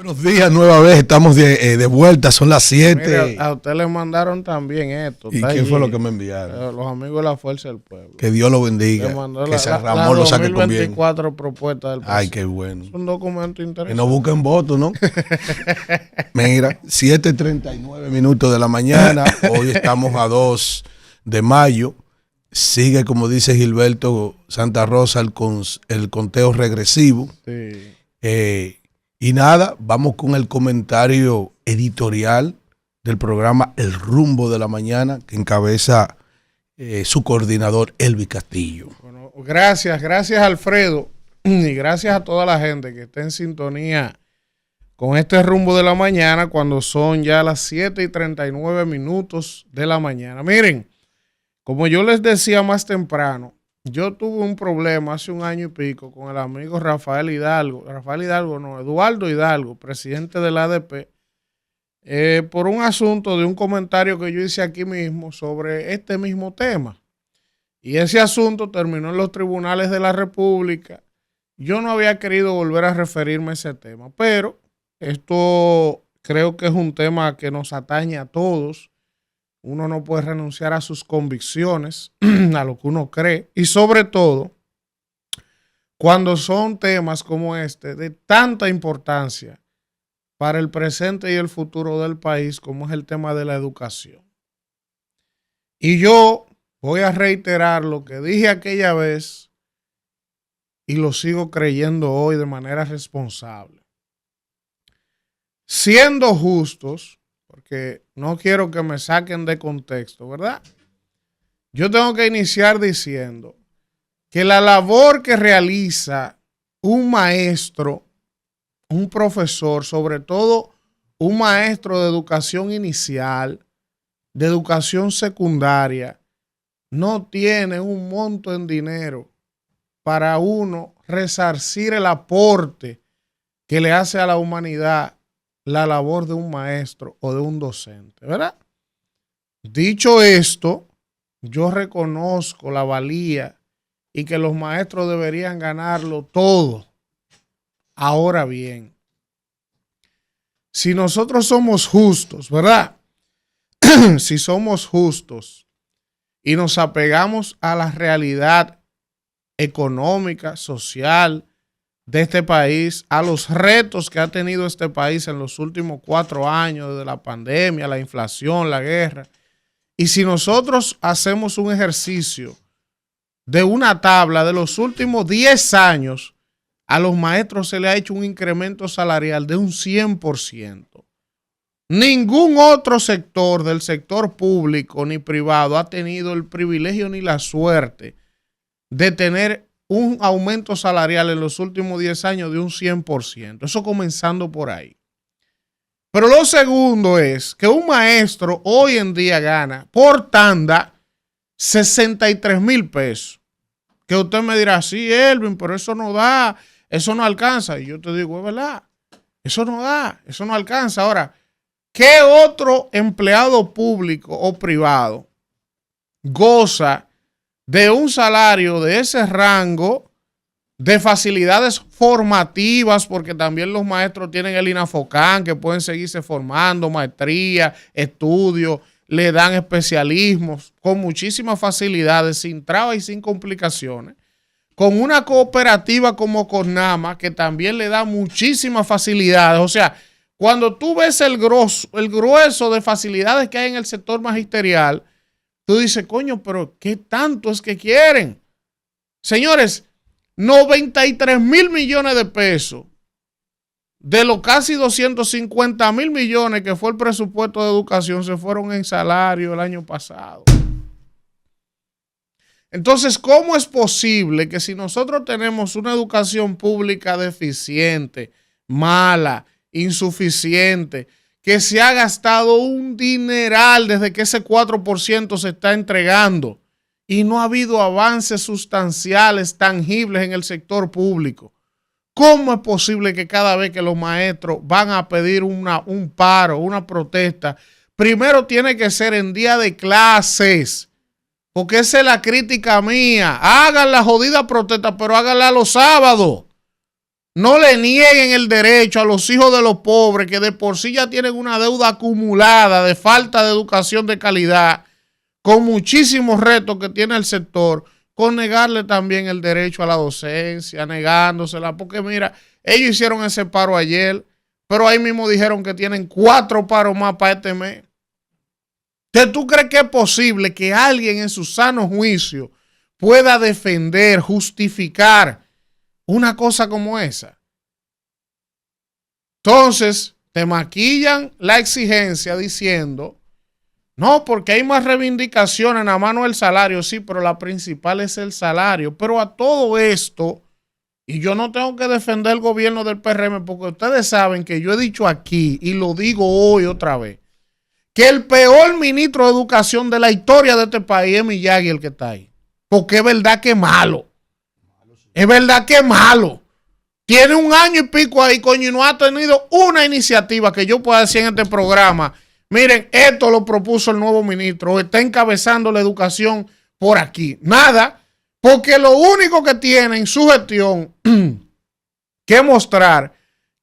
Buenos días, nueva vez, estamos de vuelta, son las 7. Mira, a usted le mandaron también esto. ¿Y qué fue lo que me enviaron? Los amigos de la Fuerza del Pueblo. Que Dios lo bendiga, que San Ramón lo saque con bien. 2024 propuestas del presidente. Ay, qué bueno. Es un documento interesante. Que no busquen votos, ¿no? Mira, 7:39 de la mañana, hoy estamos a 2 de mayo. Sigue, como dice Gilberto Santa Rosa, el conteo regresivo. Sí. Y nada, vamos con el comentario editorial del programa El Rumbo de la Mañana, que encabeza su coordinador, Elvis Castillo. Bueno, gracias Alfredo, y gracias a toda la gente que está en sintonía con este Rumbo de la Mañana cuando son ya las 7:39 de la mañana. Miren, como yo les decía más temprano, yo tuve un problema hace un año y pico con el amigo Eduardo Hidalgo, presidente del ADP, por un asunto de un comentario que yo hice aquí mismo sobre este mismo tema. Y ese asunto terminó en los tribunales de la República. Yo no había querido volver a referirme a ese tema, pero esto creo que es un tema que nos atañe a todos. Uno no puede renunciar a sus convicciones, a lo que uno cree, y sobre todo cuando son temas como este de tanta importancia para el presente y el futuro del país, como es el tema de la educación. Y yo voy a reiterar lo que dije aquella vez y lo sigo creyendo hoy de manera responsable. Siendo justos, porque no quiero que me saquen de contexto, ¿verdad? Yo tengo que iniciar diciendo que la labor que realiza un maestro, un profesor, sobre todo un maestro de educación inicial, de educación secundaria, no tiene un monto en dinero para uno resarcir el aporte que le hace a la humanidad la labor de un maestro o de un docente, ¿verdad? Dicho esto, yo reconozco la valía y que los maestros deberían ganarlo todo. Ahora bien, si nosotros somos justos, ¿verdad? Si somos justos y nos apegamos a la realidad económica, social, de este país, a los retos que ha tenido este país en los últimos 4 años, desde la pandemia, la inflación, la guerra. Y si nosotros hacemos un ejercicio de una tabla de los últimos 10 años, a los maestros se le ha hecho un incremento salarial de un 100%. Ningún otro sector del sector público ni privado ha tenido el privilegio ni la suerte de tener un aumento salarial en los últimos 10 años de un 100%. Eso comenzando por ahí. Pero lo segundo es que un maestro hoy en día gana por tanda 63,000 pesos. Que usted me dirá, sí, Elvin, pero eso no da, eso no alcanza. Y yo te digo, es verdad, eso no da, eso no alcanza. Ahora, ¿qué otro empleado público o privado goza de un salario de ese rango, de facilidades formativas, porque también los maestros tienen el INAFOCAN, que pueden seguirse formando, maestría, estudios, le dan especialismos con muchísimas facilidades, sin trabas y sin complicaciones, con una cooperativa como CONAMA, que también le da muchísimas facilidades? O sea, cuando tú ves el grueso de facilidades que hay en el sector magisterial, tú dices, coño, pero ¿qué tanto es que quieren? Señores, 93,000 millones de pesos de los casi 250,000 millones que fue el presupuesto de educación se fueron en salario el año pasado. Entonces, ¿cómo es posible que si nosotros tenemos una educación pública deficiente, mala, insuficiente, que se ha gastado un dineral desde que ese 4% se está entregando y no ha habido avances sustanciales, tangibles en el sector público? ¿Cómo es posible que cada vez que los maestros van a pedir un paro, una protesta, primero tiene que ser en día de clases? Porque esa es la crítica mía. Hagan la jodida protesta, pero háganla los sábados. no le nieguen el derecho a los hijos de los pobres que de por sí ya tienen una deuda acumulada de falta de educación de calidad, con muchísimos retos que tiene el sector, con negarle también el derecho a la docencia, negándosela, porque mira, ellos hicieron ese paro ayer, pero ahí mismo dijeron que tienen 4 paros más para este mes. Entonces, ¿tú crees que es posible que alguien en su sano juicio pueda defender, justificar una cosa como esa? Entonces, te maquillan la exigencia diciendo, no, porque hay más reivindicaciones, nada más no el salario, sí, pero la principal es el salario. Pero a todo esto, y yo no tengo que defender el gobierno del PRM, porque ustedes saben que yo he dicho aquí, y lo digo hoy otra vez, que el peor ministro de educación de la historia de este país es Miyagi, el que está ahí. Porque es verdad que es malo. Es verdad que es malo. Tiene 1 año y pico ahí, coño, y no ha tenido una iniciativa que yo pueda decir en este programa. Miren, esto lo propuso el nuevo ministro, está encabezando la educación por aquí. Nada, porque lo único que tiene en su gestión que mostrar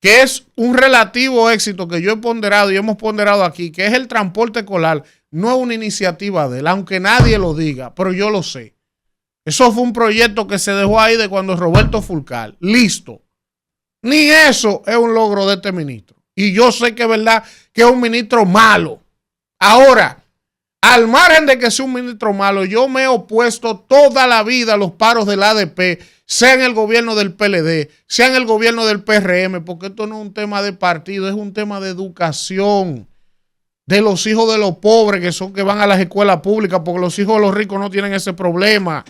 que es un relativo éxito que yo he ponderado y hemos ponderado aquí, que es el transporte escolar, no es una iniciativa de él, aunque nadie lo diga, pero yo lo sé. Eso fue un proyecto que se dejó ahí de cuando Roberto Fulcar. Listo. Ni eso es un logro de este ministro. Y yo sé que es verdad que es un ministro malo. Ahora, al margen de que sea un ministro malo, yo me he opuesto toda la vida a los paros del ADP, sea en el gobierno del PLD, sea en el gobierno del PRM, porque esto no es un tema de partido, es un tema de educación de los hijos de los pobres que van a las escuelas públicas, porque los hijos de los ricos no tienen ese problema.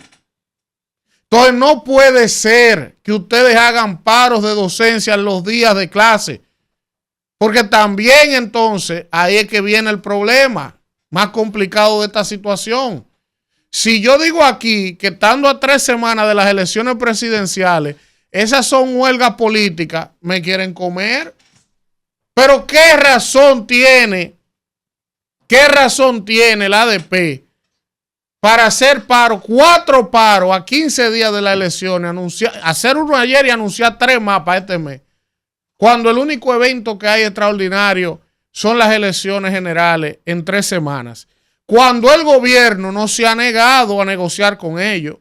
Entonces no puede ser que ustedes hagan paros de docencia en los días de clase, porque también entonces ahí es que viene el problema más complicado de esta situación. Si yo digo aquí que estando a 3 semanas de las elecciones presidenciales, esas son huelgas políticas, me quieren comer. Pero ¿qué razón tiene el ADP para hacer paro, 4 paros a 15 días de las elecciones, hacer uno ayer y anunciar 3 más para este mes? Cuando el único evento que hay extraordinario son las elecciones generales en 3 semanas. Cuando el gobierno no se ha negado a negociar con ellos.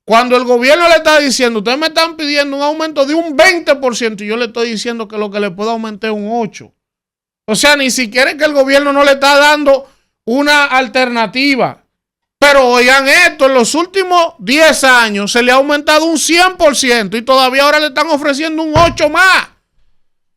Cuando el gobierno le está diciendo, ustedes me están pidiendo un aumento de un 20% y yo le estoy diciendo que lo que le puedo aumentar es un 8%. O sea, ni siquiera es que el gobierno no le está dando una alternativa. Pero oigan esto, en los últimos 10 años se le ha aumentado un 100% y todavía ahora le están ofreciendo un 8% más.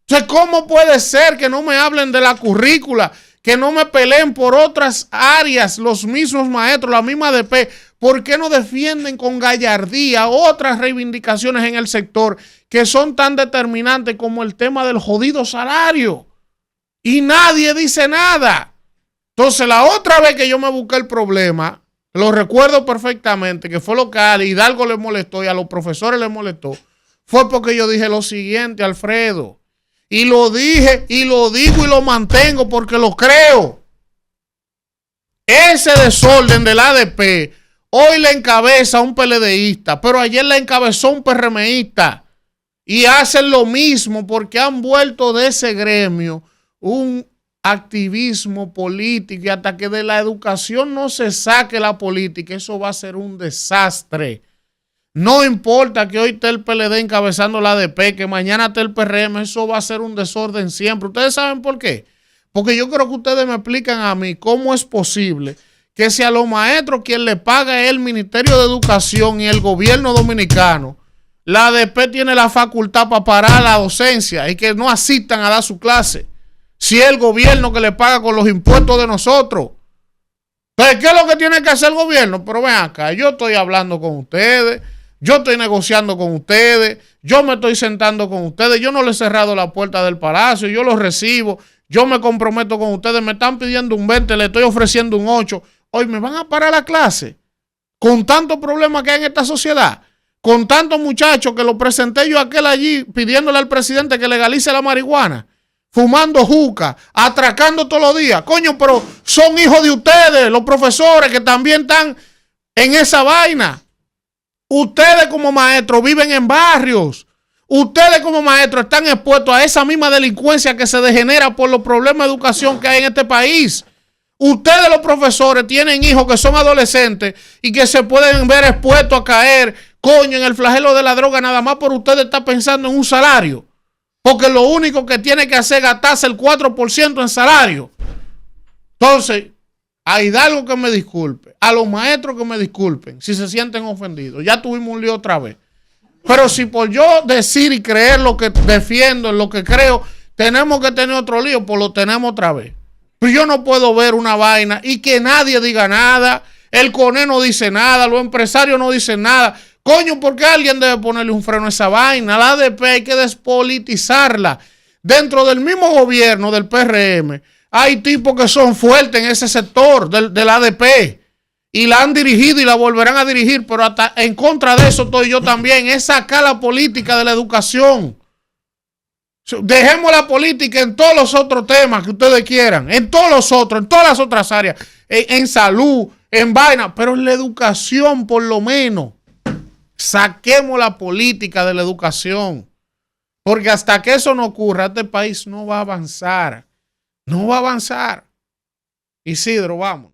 Entonces, ¿cómo puede ser que no me hablen de la currícula, que no me peleen por otras áreas, los mismos maestros, la misma ADP? ¿Por qué no defienden con gallardía otras reivindicaciones en el sector que son tan determinantes como el tema del jodido salario? Y nadie dice nada. Entonces, la otra vez que yo me busqué el problema, lo recuerdo perfectamente, que fue lo que a Hidalgo le molestó y a los profesores les molestó, fue porque yo dije lo siguiente, Alfredo. Y lo dije, y lo digo y lo mantengo porque lo creo. Ese desorden del ADP hoy le encabeza un PLDista, pero ayer le encabezó un PRMista. Y hacen lo mismo porque han vuelto de ese gremio un activismo político. Y hasta que de la educación no se saque la política, eso va a ser un desastre. No importa que hoy esté el PLD encabezando la ADP, que mañana esté el PRM, eso va a ser un desorden siempre. ¿Ustedes saben por qué? Porque yo creo que ustedes me explican a mí cómo es posible que si a los maestros quien le paga es el Ministerio de Educación y el gobierno dominicano, la ADP tiene la facultad para parar la docencia y que no asistan a dar su clase. Si es el gobierno que le paga con los impuestos de nosotros. Entonces, ¿qué es lo que tiene que hacer el gobierno? Pero ven acá, yo estoy hablando con ustedes. Yo estoy negociando con ustedes, yo me estoy sentando con ustedes, yo no les he cerrado la puerta del palacio, yo los recibo, yo me comprometo con ustedes, me están pidiendo un 20, le estoy ofreciendo un 8. Hoy me van a parar la clase con tantos problemas que hay en esta sociedad, con tantos muchachos que lo presenté yo aquel allí pidiéndole al presidente que legalice la marihuana, fumando juca, atracando todos los días. Coño, pero son hijos de ustedes, los profesores que también están en esa vaina. Ustedes como maestros viven en barrios. Ustedes como maestros están expuestos a esa misma delincuencia que se degenera por los problemas de educación que hay en este país. Ustedes los profesores tienen hijos que son adolescentes y que se pueden ver expuestos a caer, coño, en el flagelo de la droga nada más por ustedes estar pensando en un salario. Porque lo único que tiene que hacer es gastarse el 4% en salario. Entonces, a Hidalgo que me disculpe, a los maestros que me disculpen si se sienten ofendidos. Ya tuvimos un lío otra vez. Pero si por yo decir y creer lo que defiendo, en lo que creo, tenemos que tener otro lío, pues lo tenemos otra vez. Pero yo no puedo ver una vaina y que nadie diga nada. El CONE no dice nada, los empresarios no dicen nada. Coño, ¿por qué alguien debe ponerle un freno a esa vaina? La ADP hay que despolitizarla. Dentro del mismo gobierno del PRM hay tipos que son fuertes en ese sector del ADP. Y la han dirigido y la volverán a dirigir, pero hasta en contra de eso estoy yo también. Es sacar la política de la educación. Dejemos la política en todos los otros temas que ustedes quieran, en todos los otros, en todas las otras áreas, en salud, en vaina, pero en la educación por lo menos. Saquemos la política de la educación, porque hasta que eso no ocurra, este país no va a avanzar. No va a avanzar. Isidro, vamos.